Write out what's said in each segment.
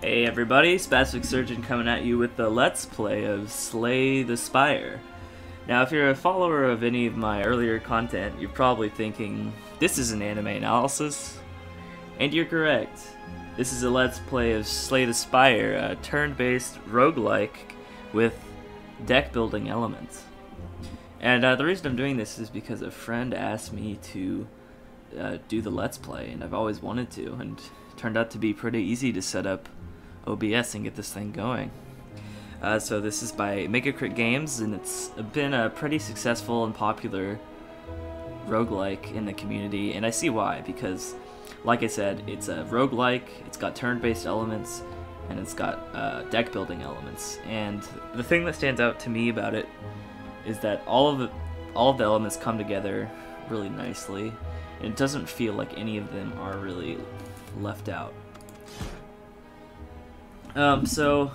Hey everybody, SpasticSurgeon coming at you with the Let's Play of Slay the Spire. Now if you're a follower of any of my earlier content, you're probably thinking, this is an anime analysis. And you're correct. This is a Let's Play of Slay the Spire, a turn-based roguelike with deck building elements. And the reason I'm doing this is because a friend asked me to do the Let's Play, and I've always wanted to, and it turned out to be pretty easy to set up OBS and get this thing going. So this is by Crit Games, and it's been a pretty successful and popular roguelike in the community, and I see why, because like I said, it's a roguelike, it's got turn-based elements, and it's got deck building elements. And the thing that stands out to me about it is that all of the elements come together really nicely, and it doesn't feel like any of them are really left out. So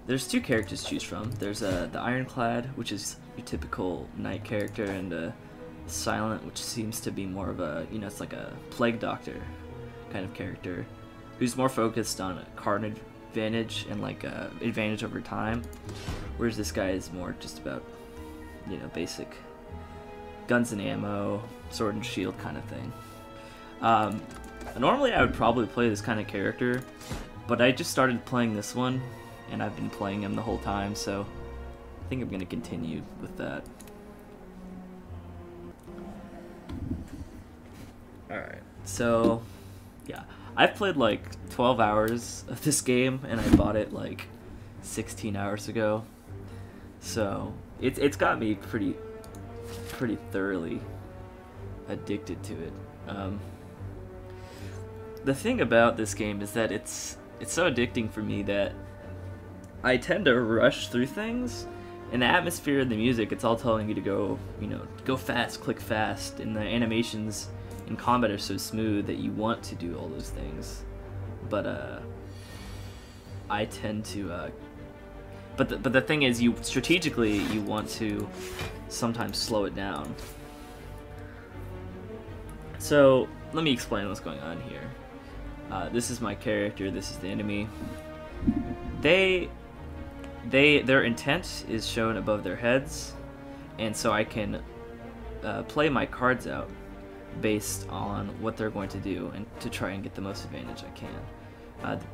there's two characters to choose from. There's the Ironclad, which is your typical knight character, and Silent, which seems to be more of a, it's like a plague doctor kind of character, who's more focused on card advantage and like advantage over time, whereas this guy is more just about, basic guns and ammo, sword and shield kind of thing. Normally I would probably play this kind of character, but I just started playing this one, and I've been playing him the whole time, so I think I'm going to continue with that. Alright, so yeah, I've played like 12 hours of this game, and I bought it like 16 hours ago, so it's got me pretty thoroughly addicted to it. The thing about this game is that it's so addicting for me that I tend to rush through things. In the atmosphere and the music, it's all telling you to go, go fast, click fast, and the animations in combat are so smooth that you want to do all those things. But I tend to but the thing is, strategically you want to sometimes slow it down. So let me explain what's going on here. This is my character, this is the enemy. Their intent is shown above their heads, and so I can play my cards out based on what they're going to do and to try and get the most advantage I can.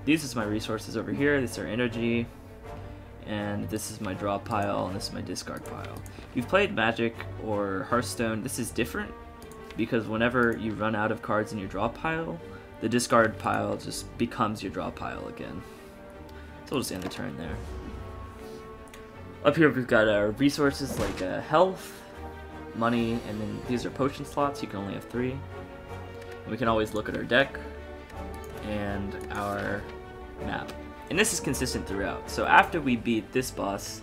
These are my resources over here, this is our energy, and this is my draw pile, and this is my discard pile. If you've played Magic or Hearthstone, this is different, because whenever you run out of cards in your draw pile, the discard pile just becomes your draw pile again. So we'll just end the turn there. Up here we've got our resources like health, money, and then these are potion slots. You can only have 3. And we can always look at our deck and our map. And this is consistent throughout. So after we beat this boss,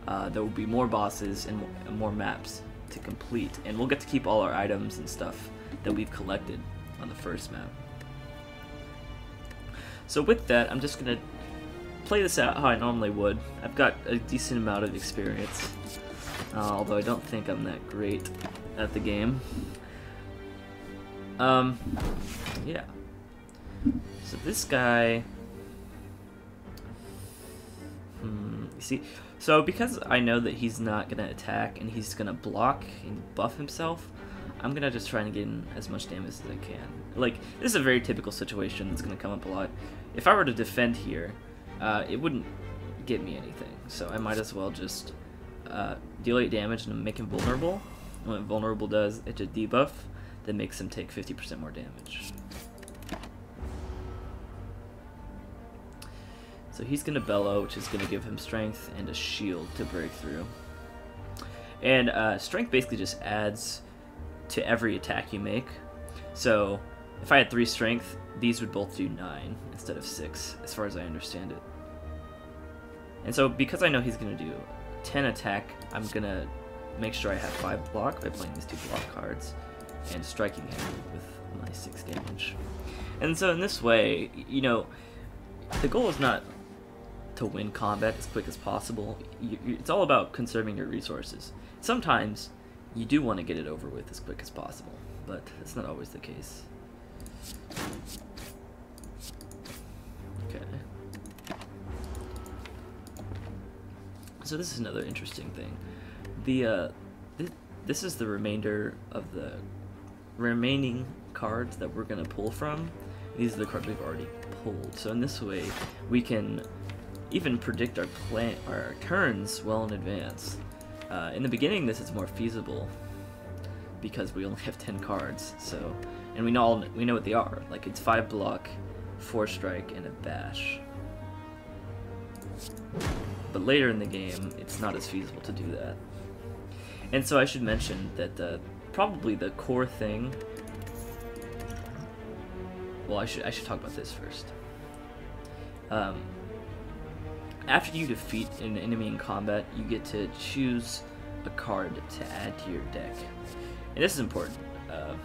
there will be more bosses and more maps to complete. And we'll get to keep all our items and stuff that we've collected on the first map. So with that, I'm just going to play this out how I normally would. I've got a decent amount of experience, although I don't think I'm that great at the game. Yeah. So this guy... you see, so because I know that he's not going to attack and he's going to block and buff himself, I'm going to just try and get in as much damage as I can. Like, this is a very typical situation that's going to come up a lot. If I were to defend here, it wouldn't get me anything, so I might as well just deal 8 damage and make him vulnerable. And what vulnerable does, it's a debuff that makes him take 50% more damage. So he's going to bellow, which is going to give him strength and a shield to break through. And strength basically just adds to every attack you make. So if I had 3 strength, these would both do 9 instead of 6, as far as I understand it. And so because I know he's going to do 10 attack, I'm going to make sure I have 5 block by playing these 2 block cards and striking him with my 6 damage. And so in this way, the goal is not to win combat as quick as possible. It's all about conserving your resources. Sometimes you do want to get it over with as quick as possible, but that's not always the case. Okay. So this is another interesting thing. This is the remainder of the remaining cards that we're going to pull from. These are the cards we've already pulled. So in this way, we can even predict our turns well in advance. In the beginning, this is more feasible because we only have 10 cards. So, and we know what they are. Like it's 5 block, 4 strike, and a bash. But later in the game, it's not as feasible to do that. And so I should mention that probably the core thing. Well, I should talk about this first. After you defeat an enemy in combat, you get to choose a card to add to your deck, and this is important. I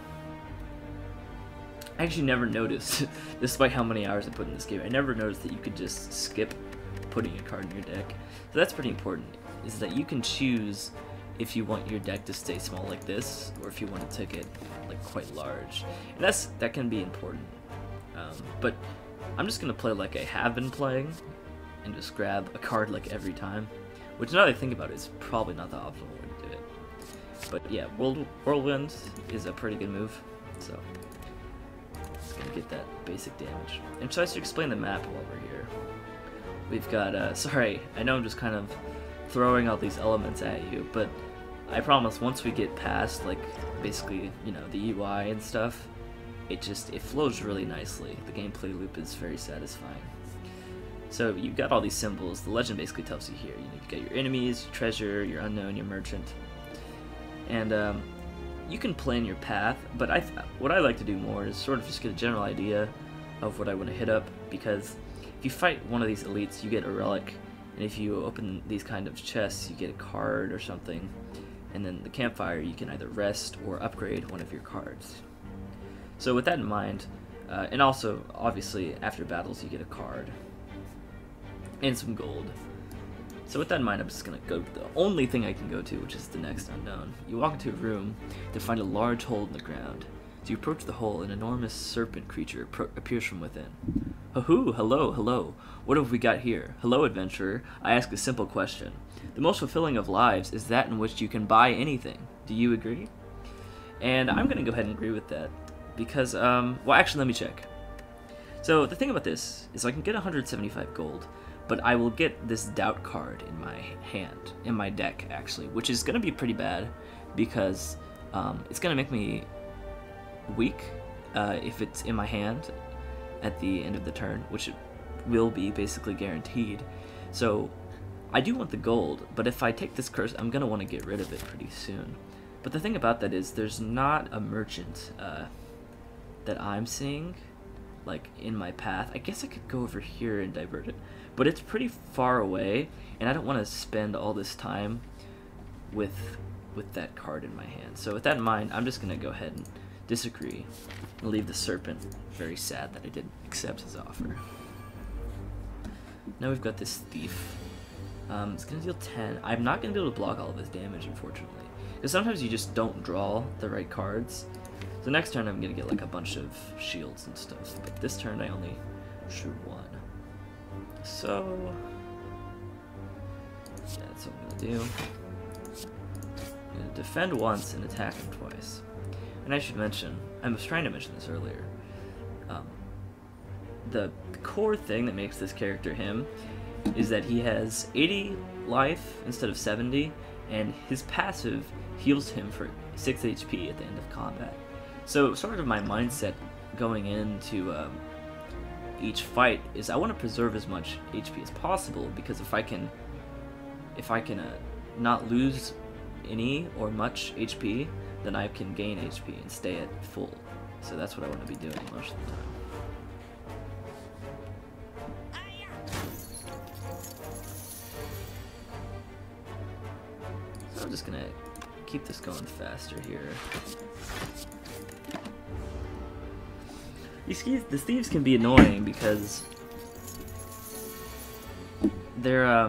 actually never noticed, despite how many hours I put in this game, I never noticed that you could just skip putting a card in your deck. So that's pretty important, is that you can choose if you want your deck to stay small like this, or if you want to take it like quite large. And that can be important. But I'm just going to play like I have been playing, and just grab a card like every time, which now that I think about it is probably not the optimal way to do it. But yeah, Whirlwind is a pretty good move, so it's going to get that basic damage. And so I should explain the map while we're here. We've got, sorry, I know I'm just kind of throwing all these elements at you, but I promise once we get past, like, basically, you know, the UI and stuff, it flows really nicely. The gameplay loop is very satisfying. So you've got all these symbols. The legend basically tells you here. You've got your enemies, your treasure, your unknown, your merchant. And you can plan your path, but what I like to do more is sort of just get a general idea of what I want to hit up, because if you fight one of these elites, you get a relic, and if you open these kind of chests, you get a card or something, and then the campfire, you can either rest or upgrade one of your cards. So with that in mind, and also, obviously, after battles, you get a card and some gold. So with that in mind, I'm just going to go to the only thing I can go to, which is the next unknown. You walk into a room to find a large hole in the ground. As you approach the hole, an enormous serpent creature appears from within. Hoo-hoo, hello, hello. What have we got here? Hello, adventurer. I ask a simple question. The most fulfilling of lives is that in which you can buy anything. Do you agree? And I'm going to go ahead and agree with that. Because, well, actually, let me check. So the thing about this is I can get 175 gold, but I will get this doubt card in my hand, in my deck, actually, which is going to be pretty bad because it's going to make me weak if it's in my hand at the end of the turn, which it will be basically guaranteed. So I do want the gold, but if I take this curse, I'm going to want to get rid of it pretty soon. But the thing about that is there's not a merchant that I'm seeing like in my path. I guess I could go over here and divert it, but it's pretty far away, and I don't want to spend all this time with that card in my hand. So with that in mind, I'm just gonna go ahead and disagree and leave the serpent very sad that I didn't accept his offer. Now we've got this thief. It's gonna deal 10. I'm not gonna be able to block all of his damage, unfortunately, because sometimes you just don't draw the right cards. So next turn I'm gonna get like a bunch of shields and stuff, but this turn I only drew 1. So yeah, that's what I'm gonna do. I'm gonna defend once and attack him twice. And I should mention, I was trying to mention this earlier, the core thing that makes this character him is that he has 80 life instead of 70, and his passive heals him for 6 HP at the end of combat. So sort of my mindset going into each fight is I want to preserve as much HP as possible, because if I can not lose any or much HP, then I can gain HP and stay at full. So that's what I want to be doing most of the time. So I'm just gonna keep this going faster here. The thieves can be annoying because they're I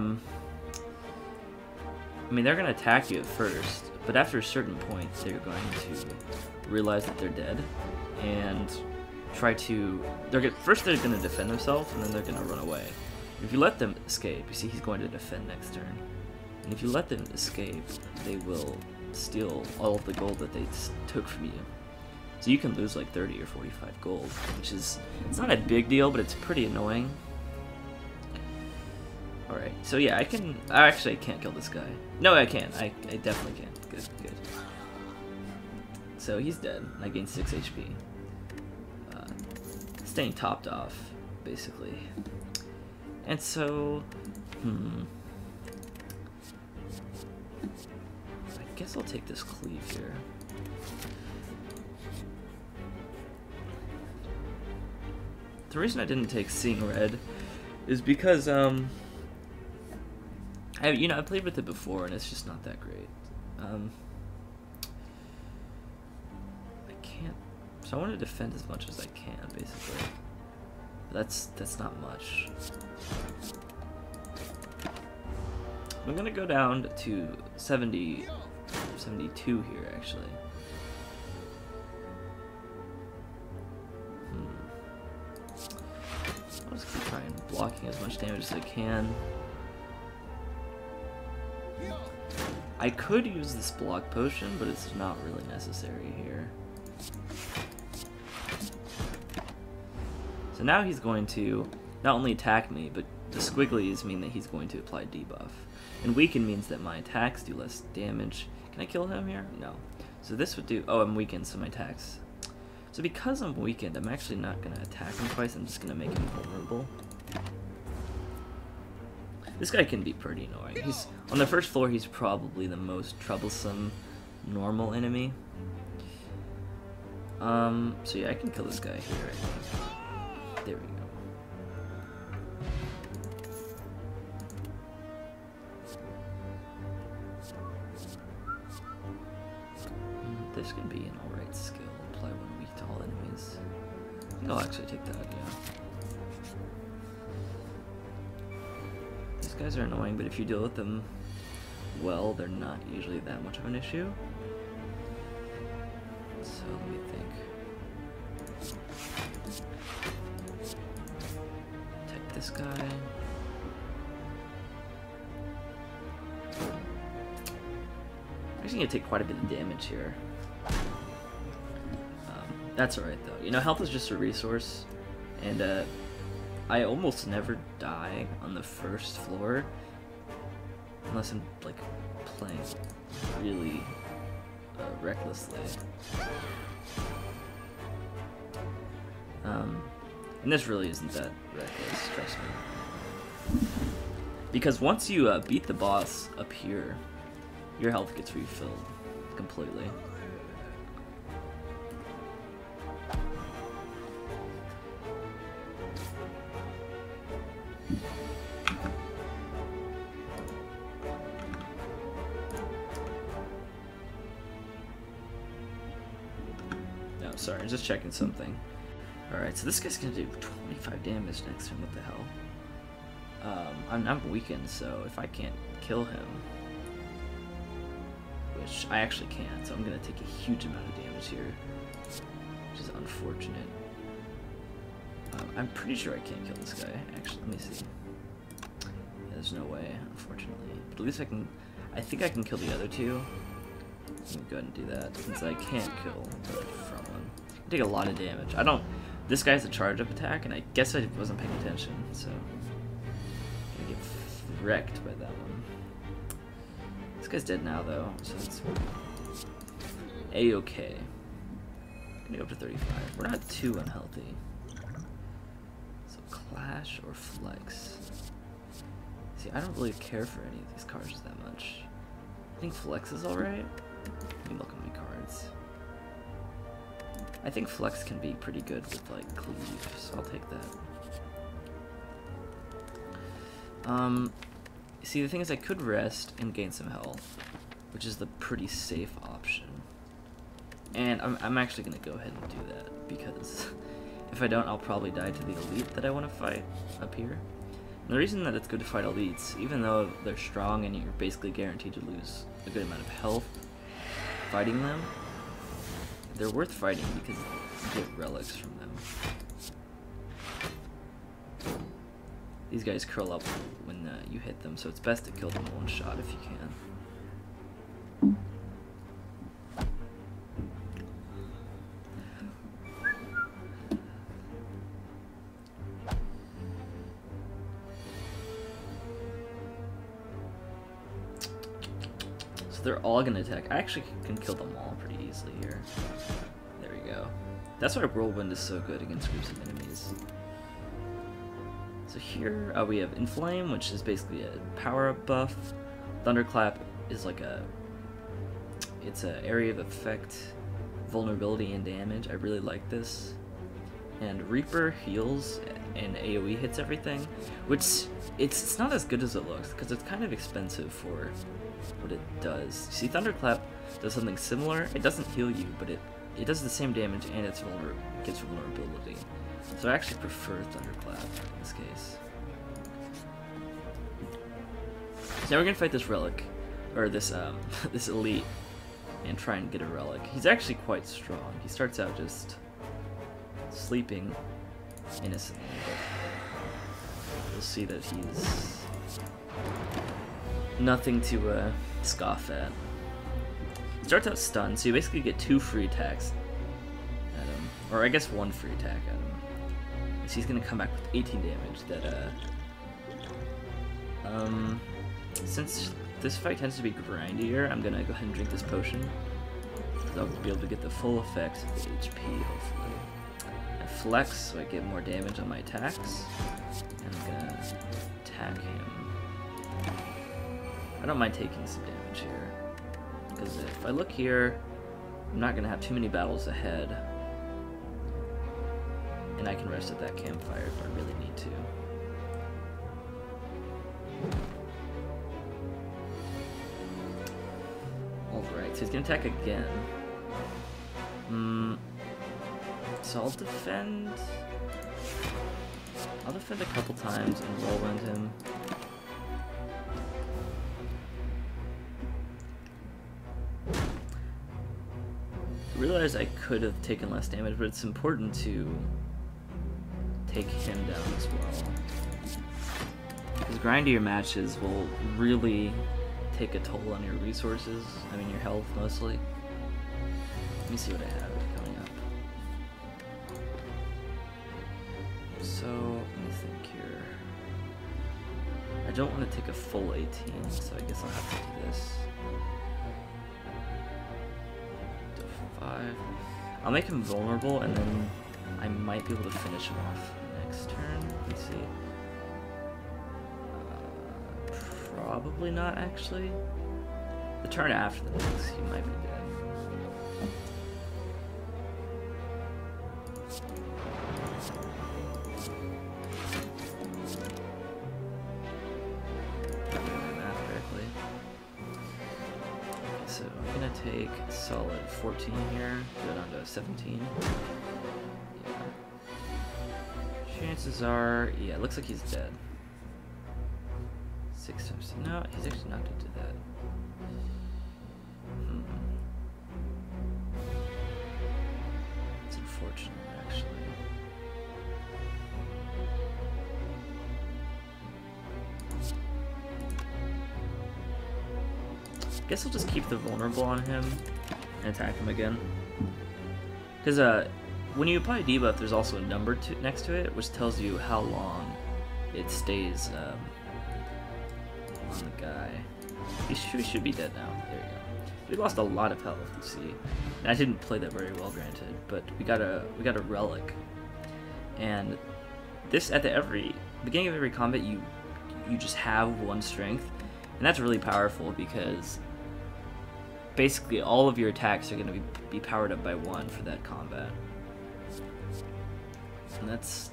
mean, they're gonna attack you at first, but after a certain point they're going to realize that they're dead and try to first they're gonna defend themselves, and then they're gonna run away. If you let them escape, you see he's going to defend next turn. And if you let them escape, they will steal all of the gold that they took from you. So you can lose like 30 or 45 gold, which is, it's not a big deal, but it's pretty annoying. Alright, so yeah, I can't kill this guy. No, I can. I definitely can. Good, good. So he's dead. I gained 6 HP. Staying topped off, basically. And so, I guess I'll take this cleave here. The reason I didn't take Seeing Red is because, I played with it before and it's just not that great. I can't, so I want to defend as much as I can, basically. That's not much. I'm gonna go down to 72 here, actually. I'll just keep trying blocking as much damage as I can. I could use this block potion, but it's not really necessary here. So now he's going to not only attack me, but the squigglies mean that he's going to apply debuff. And weaken means that my attacks do less damage. Can I kill him here? No. So this would do... Oh, I'm weakened, so my attacks... So because I'm weakened, I'm actually not going to attack him twice, I'm just going to make him vulnerable. This guy can be pretty annoying. He's on the first floor, he's probably the most troublesome normal enemy. So yeah, I can kill this guy here, I think. There we go. This can be an alright skill. Apply one weak to all enemies. I think I'll actually take that, yeah. These guys are annoying, but if you deal with them well, they're not usually that much of an issue. So let me think. Take this guy. I'm actually gonna take quite a bit of damage here. That's alright though. You know, health is just a resource, and I almost never die on the first floor unless I'm like playing really recklessly. And this really isn't that reckless, trust me. Because once you beat the boss up here, your health gets refilled completely. No, sorry, I'm just checking something. Alright, so this guy's gonna do 25 damage next turn, what the hell? I'm weakened, so if I can't kill him, which I actually can't, so I'm gonna take a huge amount of damage here, which is unfortunate. I'm pretty sure I can't kill this guy, actually, let me see. Yeah, there's no way, unfortunately. But at least I think I can kill the other two. Let me go ahead and do that, since I can't kill the front one. I take a lot of damage. This guy's a charge-up attack, and I guess I wasn't paying attention, so I'm gonna get wrecked by that one. This guy's dead now, though, so it's a-okay. Gonna go up to 35. We're not too unhealthy. So Clash or Flex. See, I don't really care for any of these cards that much. I think Flex is alright. Let me look at my cards. I think Flex can be pretty good with, like, Cleave, so I'll take that. See, the thing is I could rest and gain some health, which is the pretty safe option. And I'm actually going to go ahead and do that, because if I don't, I'll probably die to the elite that I want to fight up here. And the reason that it's good to fight elites, even though they're strong and you're basically guaranteed to lose a good amount of health fighting them, they're worth fighting because you get relics from them. these guys curl up when you hit them, so it's best to kill them in one shot if you can. So they're all gonna attack. I actually can kill them all pretty easily here. There we go. That's why Whirlwind is so good against groups of enemies. So here we have Inflame, which is basically a power-up buff. Thunderclap is like it's an area of effect, vulnerability, and damage. I really like this. And Reaper heals and AoE hits everything, which it's not as good as it looks because it's kind of expensive for what it does. See, Thunderclap does something similar. It doesn't heal you, but it does the same damage and it gets vulnerability. So I actually prefer Thunderclap in this case. So now we're gonna fight this relic, or this this elite, and try and get a relic. He's actually quite strong. He starts out just sleeping innocently, but you'll see that he's nothing to scoff at. He starts out stunned, so you basically get 2 free attacks at him, or I guess 1 free attack at him. So he's gonna come back with 18 damage. That since this fight tends to be grindier, I'm gonna go ahead and drink this potion, because I'll be able to get the full effect of the HP, hopefully. I flex, so I get more damage on my attacks, and I'm gonna attack him. I don't mind taking some damage here, because if I look here, I'm not gonna have too many battles ahead, and I can rest at that campfire if I really need to. Alright, so he's gonna attack again. So I'll defend a couple times and whirlwind him. I realized I could have taken less damage, but it's important to take him down as well. Because grindier matches will really take a toll on your resources. I mean your health mostly. Let me see what I have coming up. So, let me think here. I don't want to take a full 18, so I guess I'll have to do this. 5. I'll make him vulnerable, and then I might be able to finish him off next turn. Let's see. Probably not, actually. The turn after the next, he might be dead. So I'm gonna take a solid 14 here, go down to 17. Yeah. Chances are, yeah, it looks like he's dead. 6 times. No, he's actually not gonna do that. It's unfortunate, actually. Guess I'll just keep the vulnerable on him and attack him again. Because when you apply a debuff, there's also a number next to it, which tells you how long it stays on the guy. He should be dead now. There you go. We lost a lot of health, you see. And I didn't play that very well, granted, but we got a relic. And this, at the beginning of every combat, you just have 1 strength, and that's really powerful because basically all of your attacks are going to be powered up by 1 for that combat. And it's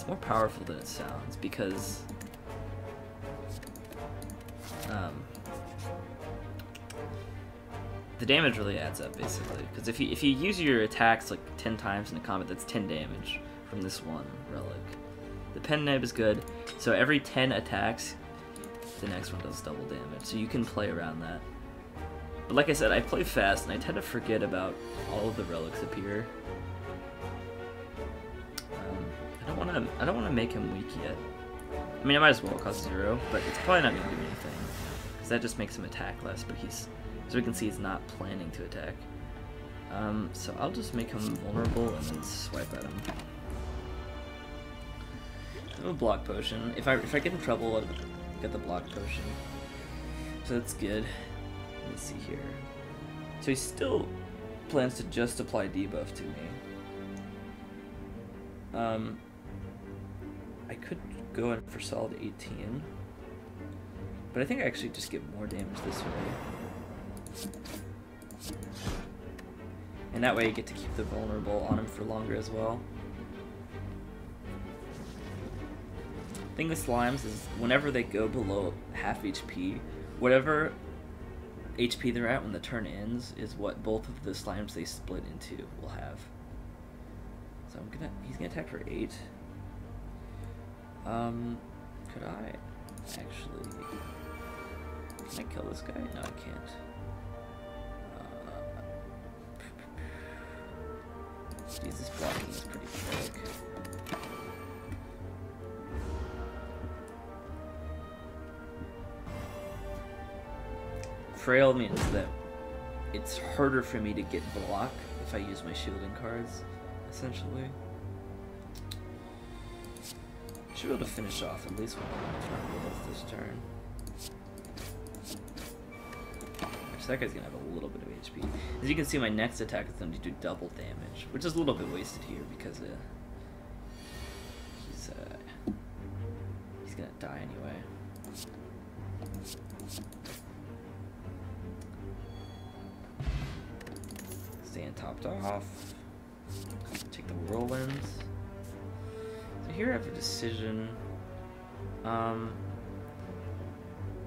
more powerful than it sounds, because the damage really adds up, basically. Because if you use your attacks like 10 times in a combat, that's 10 damage from this 1 relic. The pen nib is good, so every 10 attacks, the next one does double damage, so you can play around that. But like I said, I play fast, and I tend to forget about all of the relics up here. I don't want don't wanna make him weak yet. I mean, I might as well cause 0, but it's probably not gonna do anything because that just makes him attack less. But so we can see he's not planning to attack. So I'll just make him vulnerable and then swipe at him. I have a block potion. If I get in trouble, I'll get the block potion. So that's good. Let me see here. So he still plans to just apply debuff to me. I could go in for solid 18, but I think I actually just get more damage this way. And that way I get to keep the vulnerable on him for longer as well. The thing with slimes is whenever they go below half HP, whatever HP they're at when the turn ends is what both of the slimes they split into will have. So he's gonna attack for 8. Could I actually, can I kill this guy? No, I can't. Geez, this blocking is pretty quick. Frail means that it's harder for me to get block if I use my shielding cards, essentially. Should be able to finish off at least one, if not both this turn. Actually, that guy's gonna have a little bit of HP. As you can see, my next attack is going to do double damage, which is a little bit wasted here because he's gonna die anyway. Stand topped off. Take the whirlwinds. So here I have a decision.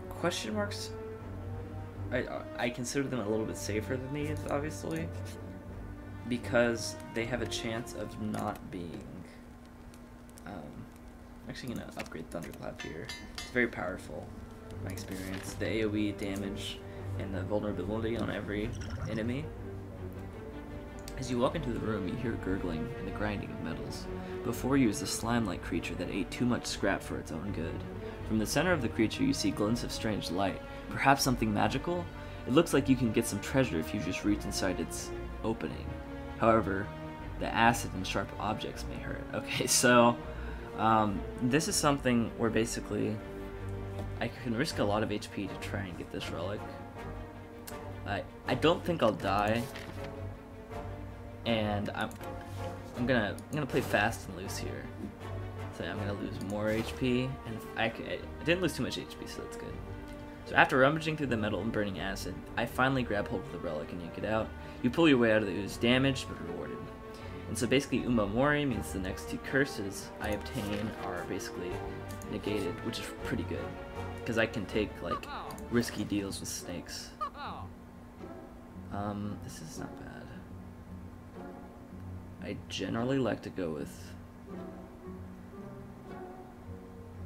Question marks. I consider them a little bit safer than these, obviously, because they have a chance of not being. I'm actually gonna upgrade Thunderclap here. It's very powerful, in my experience. The AoE damage and the vulnerability on every enemy. As you walk into the room, you hear gurgling and the grinding of metals. Before you is a slime-like creature that ate too much scrap for its own good. From the center of the creature, you see glints of strange light. Perhaps something magical? It looks like you can get some treasure if you just reach inside its opening. However, the acid and sharp objects may hurt. Okay, so this is something where basically I can risk a lot of HP to try and get this relic. I don't think I'll die. And I'm gonna play fast and loose here. So I'm gonna lose more HP, and I didn't lose too much HP, so that's good. So after rummaging through the metal and burning acid, I finally grab hold of the relic and yank it out. You pull your way out of the ooze, damaged but rewarded. And so basically Umamori means the next 2 curses I obtain are basically negated, which is pretty good, because I can take like risky deals with snakes. This is not bad. I generally like to go with...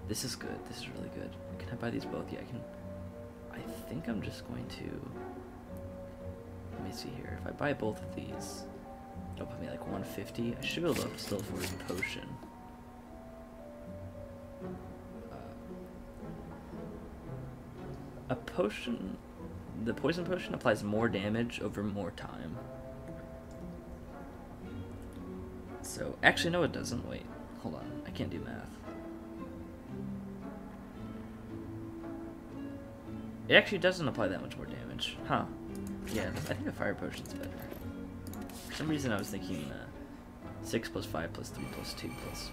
This is good. This is really good. Can I buy these both? Yeah, I can. I think I'm just going to... Let me see here. If I buy both of these, it'll put me like 150. I should be able to still afford a potion. A potion... The poison potion applies more damage over more time. So, actually, no, it doesn't. Wait, hold on. I can't do math. It actually doesn't apply that much more damage. Huh. Yeah, I think a fire potion's better. For some reason, I was thinking 6 plus 5 plus 3 plus 2 plus...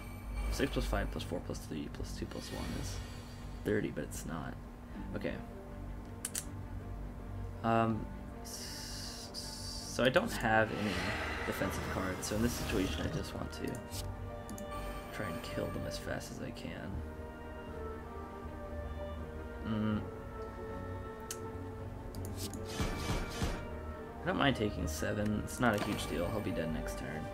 6 plus 5 plus 4 plus 3 plus 2 plus 1 is 30, but it's not. Okay. So I don't have any defensive cards, so in this situation I just want to try and kill them as fast as I can. I don't mind taking 7, it's not a huge deal, I'll be dead next turn.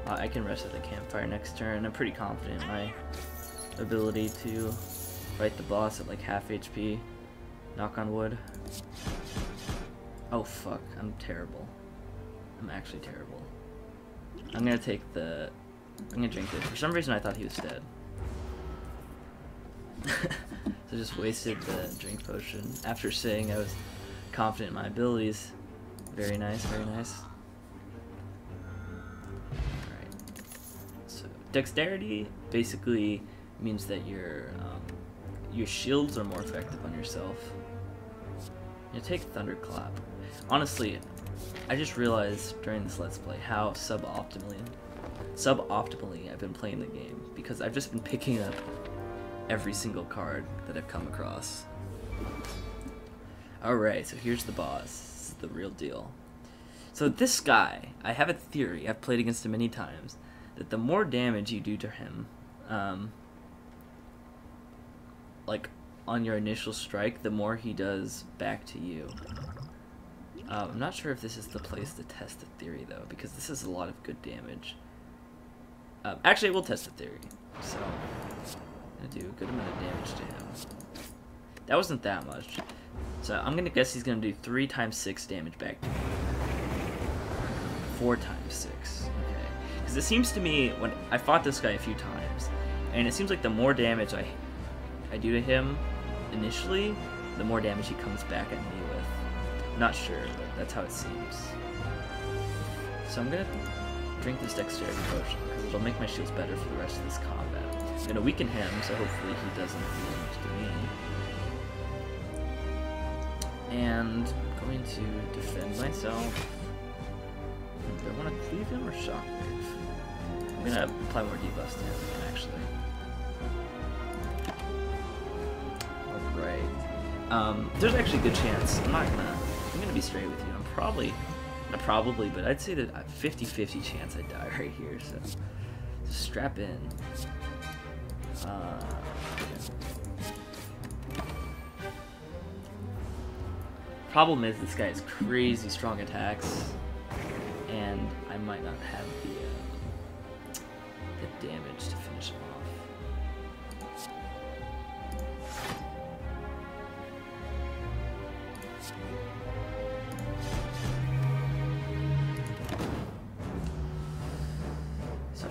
I can rest at the campfire next turn. I'm pretty confident in my ability to fight the boss at like half HP. Knock on wood. Oh fuck, I'm terrible. I'm actually terrible. I'm gonna take the I'm gonna drink it. For some reason I thought he was dead. So I just wasted the drink potion after saying I was confident in my abilities. Very nice, very nice. Alright. So dexterity basically means that your shields are more effective on yourself. You take Thunderclap. Honestly, I just realized during this Let's Play how suboptimally I've been playing the game, because I've just been picking up every single card that I've come across. Alright, so here's the boss. This is the real deal. So this guy, I have a theory, I've played against him many times, that the more damage you do to him, like on your initial strike, the more he does back to you. I'm not sure if this is the place to test the theory though, because this is a lot of good damage. Actually, we'll test the theory. So, I'm gonna do a good amount of damage to him. That wasn't that much. So I'm gonna guess he's gonna do 3 times 6 damage back to me. 4 times 6. Okay. Because it seems to me, when I fought this guy a few times, and it seems like the more damage I do to him initially, the more damage he comes back at me with. Not sure, but that's how it seems. So I'm gonna drink this dexterity potion because it'll make my shields better for the rest of this combat. I'm gonna weaken him, so hopefully he doesn't do damage to me. And I'm going to defend myself. Do I want to cleave him or shockwave? I'm gonna apply more debuffs to him, actually. Alright. There's actually a good chance. I'm gonna be straight with you. Not probably, but I'd say that a 50-50 chance I die right here, so just strap in. Problem is, this guy has crazy strong attacks, and I might not have the damage to finish him off.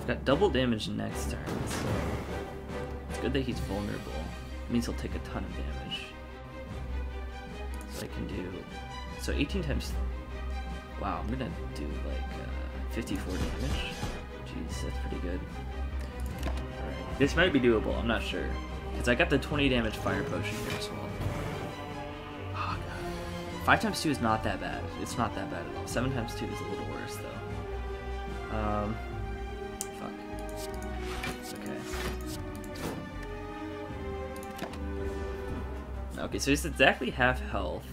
Got double damage next turn, so it's good that he's vulnerable. It means he'll take a ton of damage. So I can do 18 times. Wow, I'm gonna do like 54 damage. Jeez, that's pretty good. Alright, this might be doable. I'm not sure, because I got the 20 damage fire potion here as well. Oh god, 5 times 2 is not that bad. It's not that bad at all. 7 times 2 is a little worse though. Okay, so he's exactly half health.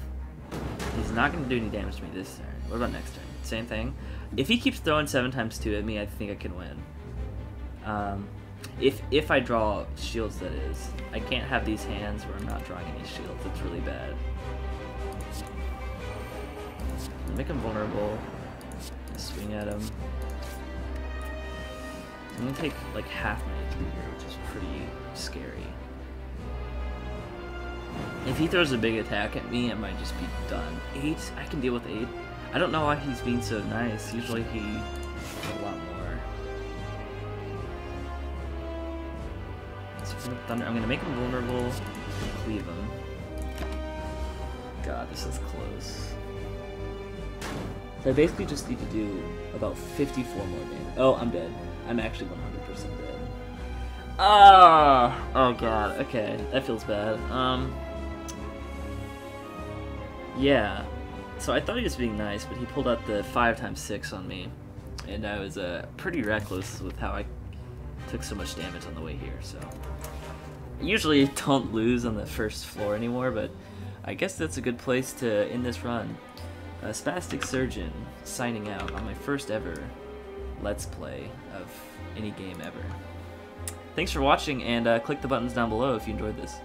He's not going to do any damage to me this turn. What about next turn? Same thing. If he keeps throwing 7 times 2 at me, I think I can win. If I draw shields, that is. I can't have these hands where I'm not drawing any shields. It's really bad. Make him vulnerable. Swing at him. I'm going to take like half my HP here, which is pretty scary. If he throws a big attack at me, I might just be done. 8? I can deal with 8. I don't know why he's being so nice. Usually he does a lot more. So Thunder, I'm going to make him vulnerable. Cleave him. God, this is close. So I basically just need to do about 54 more damage. Oh, I'm dead. I'm actually 100% dead. Oh god, okay. That feels bad. Yeah, so I thought he was being nice, but he pulled out the 5 times 6 on me, and I was pretty reckless with how I took so much damage on the way here, so I usually don't lose on the first floor anymore, but I guess that's a good place to end this run. SpasticSurgeon signing out on my first ever Let's Play of any game ever. Thanks for watching, and click the buttons down below if you enjoyed this.